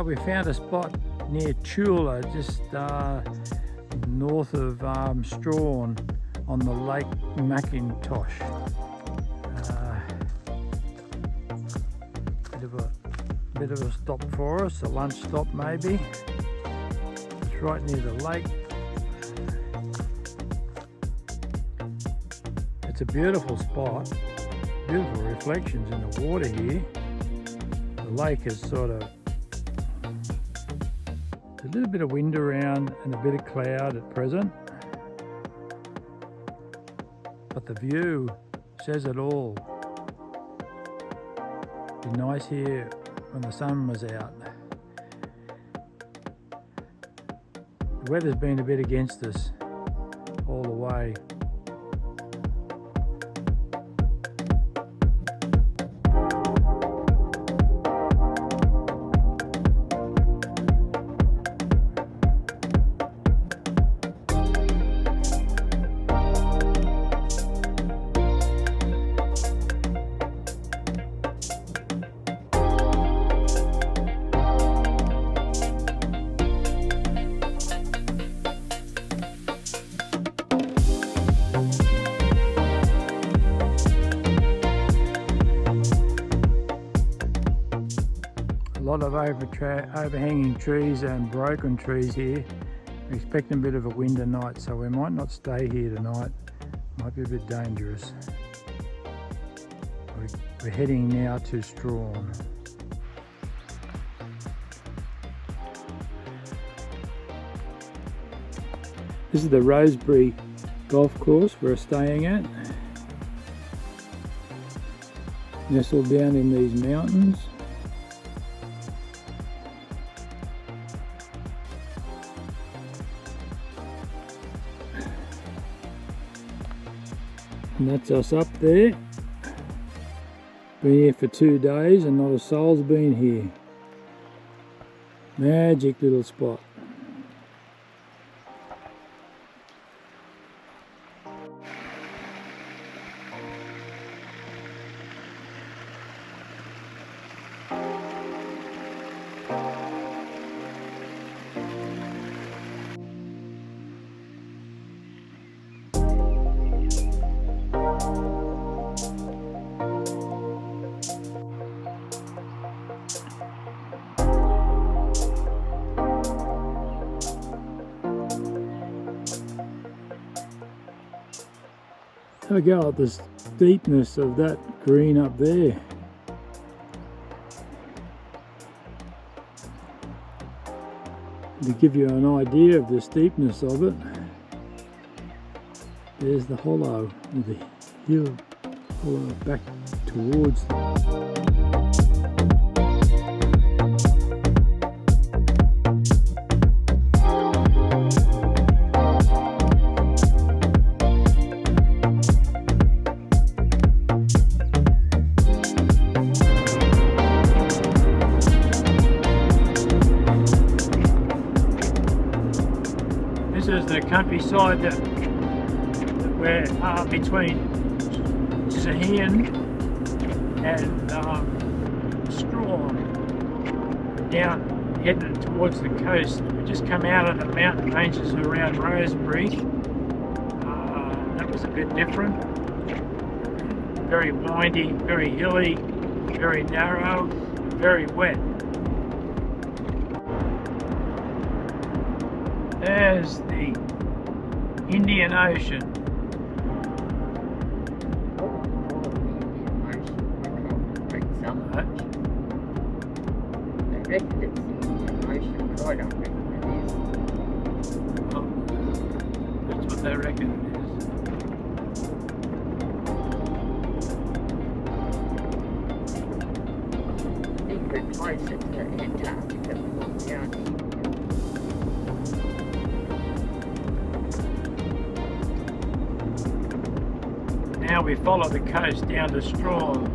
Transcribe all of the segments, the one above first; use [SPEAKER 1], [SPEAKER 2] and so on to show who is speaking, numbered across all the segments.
[SPEAKER 1] Right, we found a spot near Chula, just north of Strahan on the Lake Mackintosh. Bit of a stop for us, a lunch stop maybe. It's right near the lake. It's a beautiful spot, beautiful reflections in the water here. The lake is sort of a little bit of wind around and a bit of cloud at present, but the view says it all. It'd be nice here when the sun was out. The weather's been a bit against us all the way. A lot of overhanging trees and broken trees here. We're expecting a bit of a wind tonight, so we might not stay here tonight. Might be a bit dangerous. We're heading now to Strahan. This is the Rosebery golf course we're staying at. Nestled down in these mountains. And that's us up there. Been here for 2 days and not a soul's been here. Magic little spot. Have a go at the steepness of that green up there. To give you an idea of the steepness of it, there's the hollow with the hill hollow back towards the countryside that we're between Huon and Strahan, down heading towards the coast. We just come out of the mountain ranges around Rosebery. That was a bit different. Very windy, very hilly, very narrow, very wet. There's the Indian Ocean.
[SPEAKER 2] I reckon it's the Indian Ocean, but I don't reckon it is.
[SPEAKER 1] Well, that's what they reckon it
[SPEAKER 2] is. I think we're closer to Antarctica than down here.
[SPEAKER 1] Now we follow the coast down to Strahan.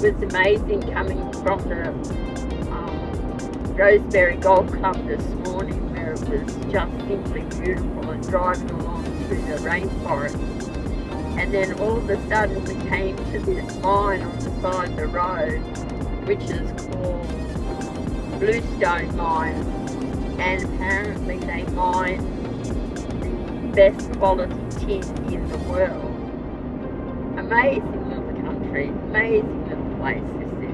[SPEAKER 2] It was amazing coming from the Roseberry Golf Club this morning, where it was just simply beautiful, and driving along through the rainforest. And then all of a sudden we came to this mine on the side of the road, which is called Bluestone Mine, and apparently they mine the best quality tin in the world. Amazing little country, amazing little place this is.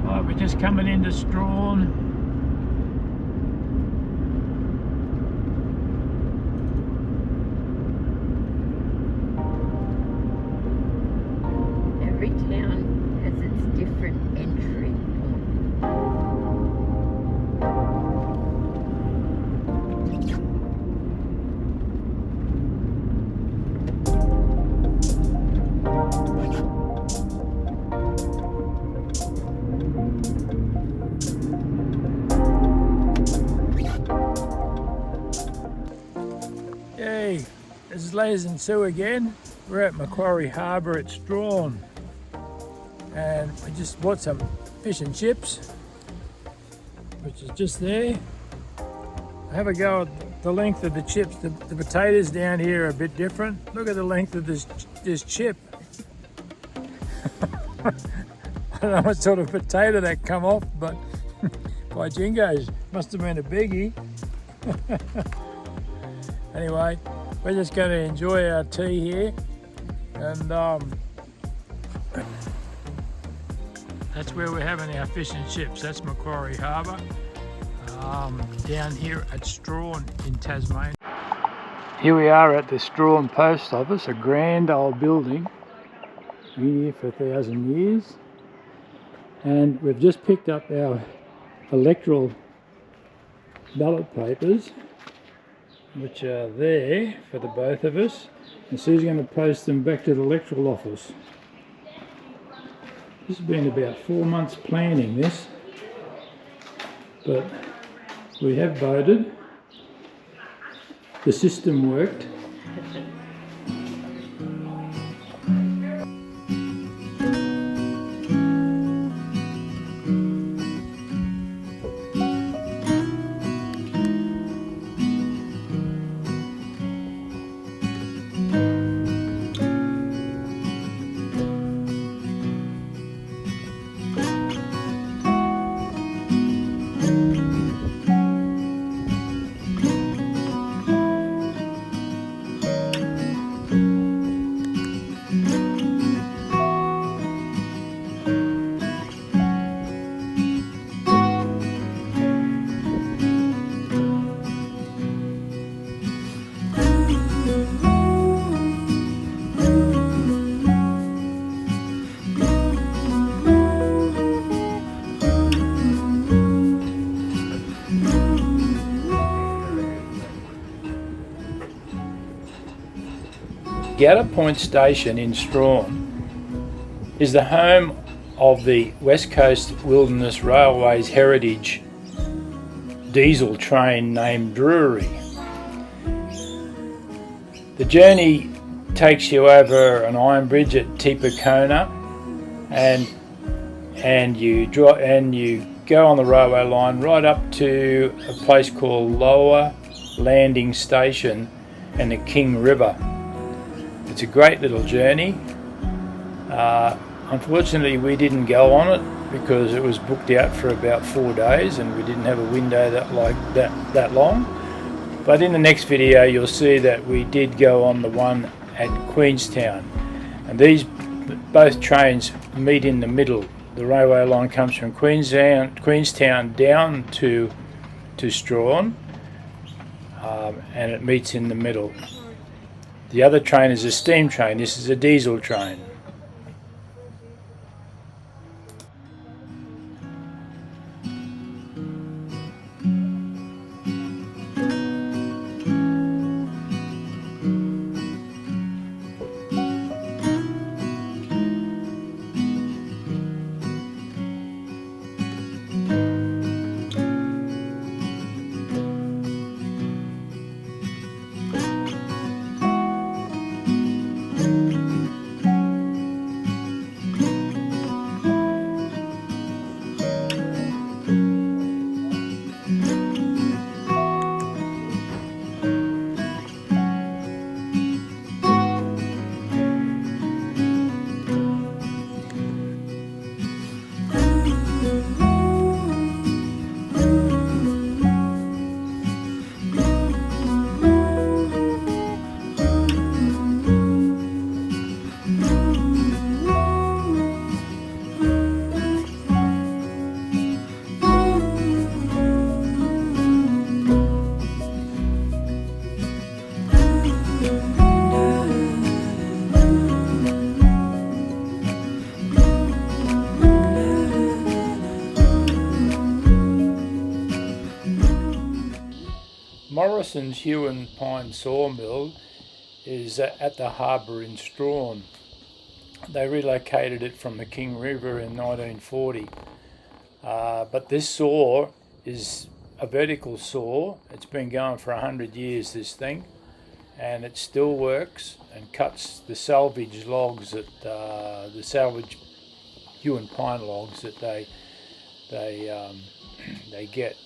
[SPEAKER 1] Right, we're just coming into Strahan.
[SPEAKER 2] Every town has its different entry point.
[SPEAKER 1] Yay, this is Les and Sue again. We're at Macquarie Harbour at Strahan. And we just bought some fish and chips, which is just there. Have a go at the length of the chips. The potatoes down here are a bit different. Look at the length of this chip. I don't know what sort of potato that come off, but by jingoes, must have been a biggie. Anyway, we're just going to enjoy our tea here, and that's where we're having our fish and chips. That's Macquarie Harbour, down here at Strahan in Tasmania. Here we are at the Strahan Post Office, a grand old building, been here for 1,000 years, and we've just picked up our electoral ballot papers, which are there for the both of us, and Sue's going to post them back to the electoral office. This has been about 4 months planning this, but we have voted. The system worked. Gather Point Station in Strahan is the home of the West Coast Wilderness Railway's heritage diesel train named Drury. The journey takes you over an iron bridge at Tipperary, and you go on the railway line right up to a place called Lower Landing Station and the King River. It's a great little journey. Unfortunately, we didn't go on it because it was booked out for about 4 days and we didn't have a window that long. But in the next video, you'll see that we did go on the one at Queenstown, and these both trains meet in the middle. The railway line comes from Queenstown down to Strahan, and it meets in the middle. The other train is a steam train. This is a diesel train. Morrison's Huon pine sawmill is at the harbour in Strahan. They relocated it from the King River in 1940. But this saw is a vertical saw. It's been going for 100 years, this thing, and it still works and cuts the salvage logs that the salvage Huon pine logs that they get.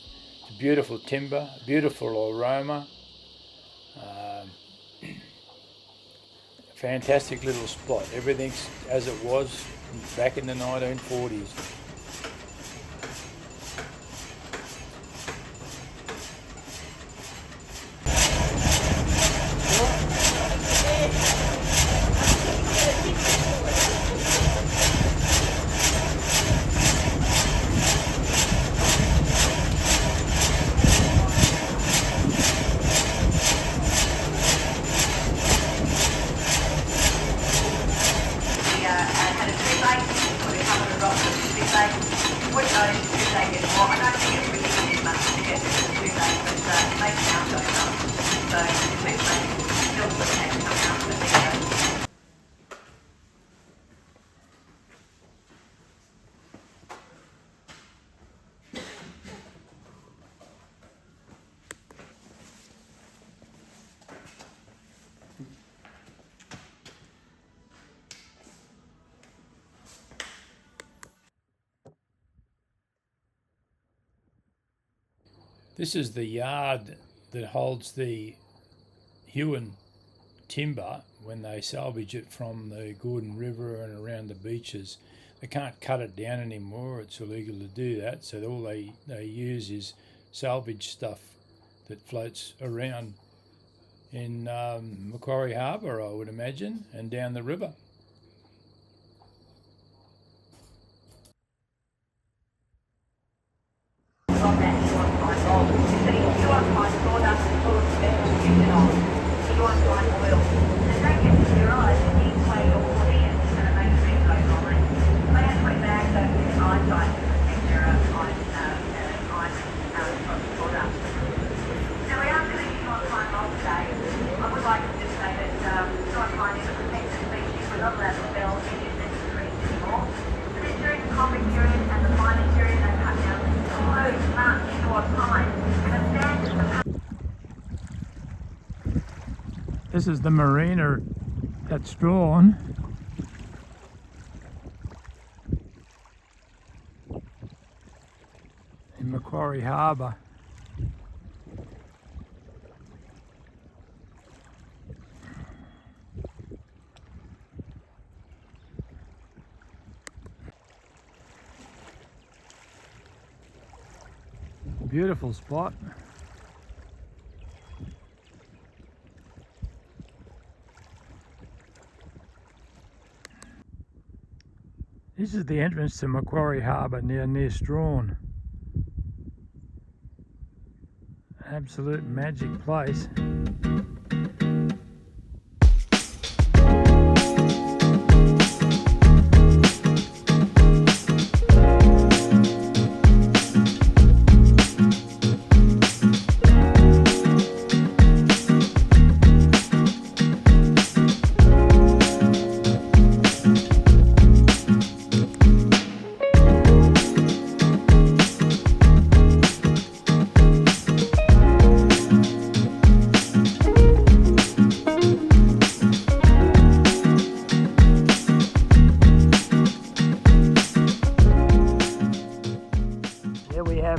[SPEAKER 1] It's beautiful timber, beautiful aroma. Fantastic little spot. Everything's as it was back in the 1940s. This is the yard that holds the Huon timber when they salvage it from the Gordon River and around the beaches. They can't cut it down anymore, it's illegal to do that, so all they use is salvage stuff that floats around in Macquarie Harbour, I would imagine, and down the river. This is the marina at Strahan. In Macquarie Harbour. Beautiful spot. This is the entrance to Macquarie Harbour near Strahan. Absolute magic place.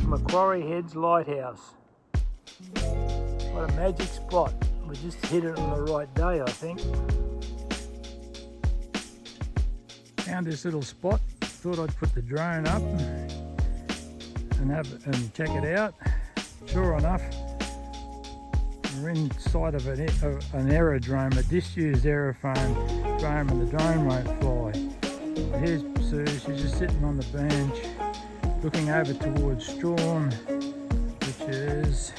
[SPEAKER 1] Macquarie Heads Lighthouse. What a magic spot. We just hit it on the right day, I think. Found this little spot. Thought I'd put the drone up and check it out. Sure enough, we're inside of an aerodrome, a disused aerophone drone, and the drone won't fly. But here's Sue, she's just sitting on the bench looking over towards Strahan, which is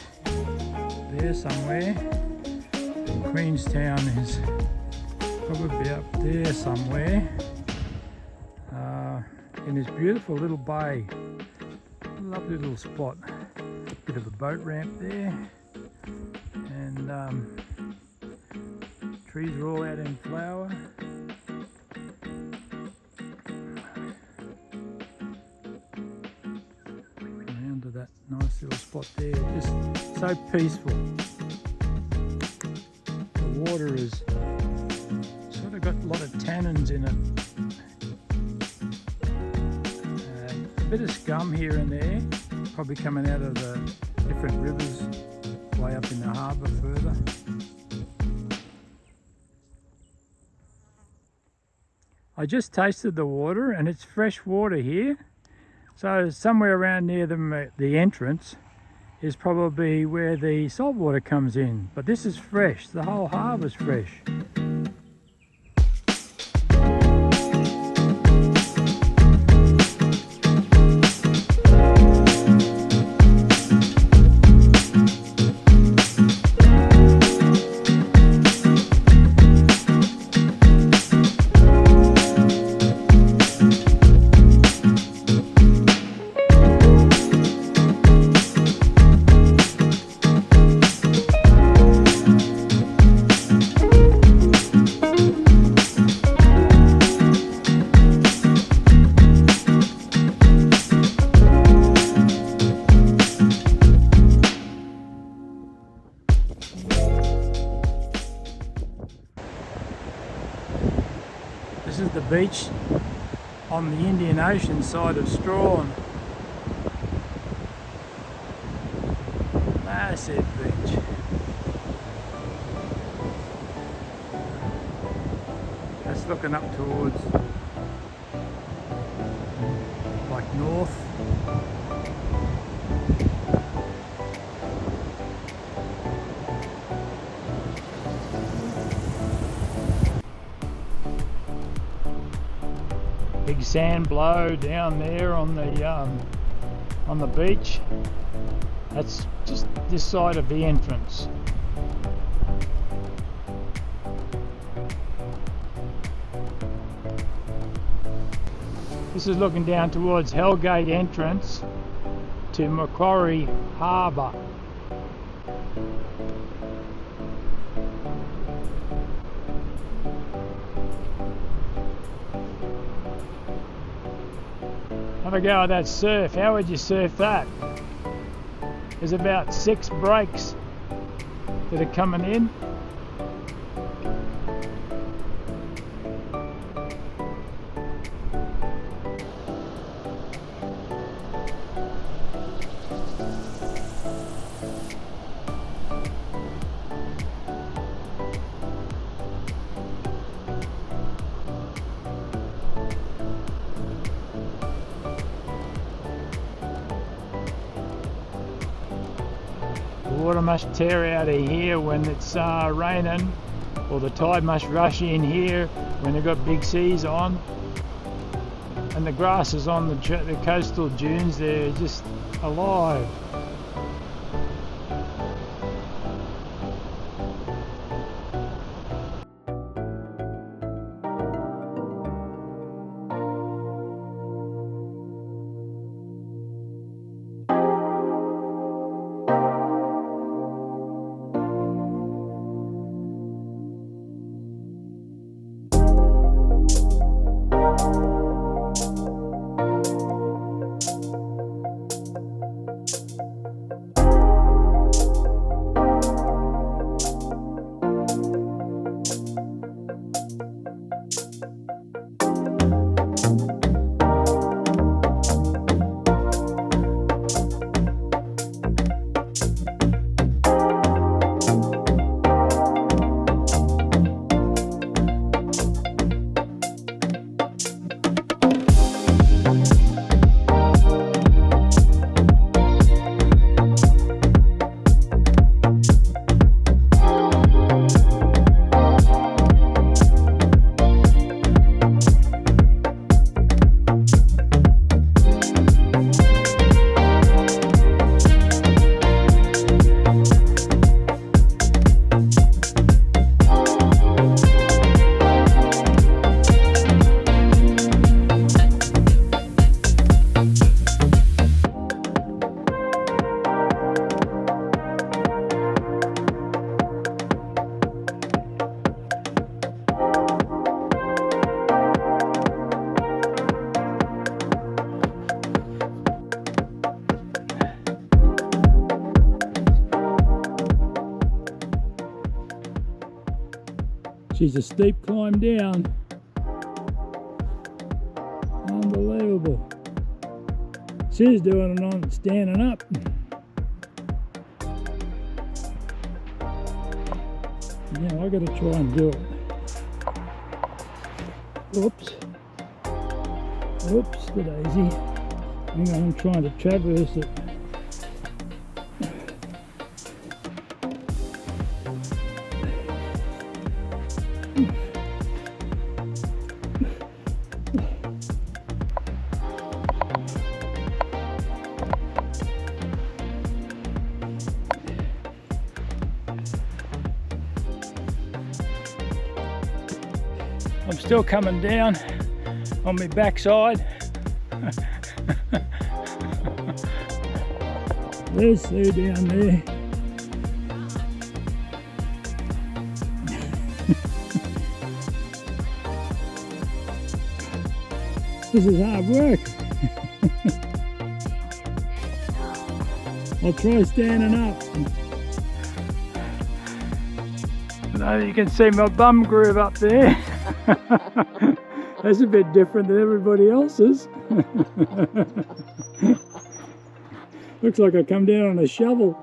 [SPEAKER 1] there somewhere, and Queenstown is probably up there somewhere, in this beautiful little bay. Lovely little spot. Bit of a boat ramp there, trees are all out in flower. Around to that nice little spot there, just so peaceful. The water is sort of got a lot of tannins in it. A bit of scum here and there, probably coming out of the different rivers way up in the harbour further. I just tasted the water and it's fresh water here. So somewhere around near the entrance is probably where the salt water comes in. But this is fresh, the whole harbour's fresh. This is the beach on the Indian Ocean side of Strahan. Massive beach. That's looking up towards like north. Big sand blow down there on the beach. That's just this side of the entrance. This is looking down towards Hellgate entrance to Macquarie Harbour. Have a go at that surf. How would you surf that? There's about 6 breaks that are coming in. The water must tear out of here when it's raining, or the tide must rush in here when they've got big seas on. And the grasses on the coastal dunes, they're just alive. She's a steep climb down. Unbelievable. She's doing it on standing up. Now I gotta try and do it. Oops. Oops, the daisy. Hang on, I'm trying to traverse it. I'm still coming down on my backside. There's Sue down there. This is hard work. I'll try standing up. Now you can see my bum groove up there. That's a bit different than everybody else's. Looks like I come down on a shovel.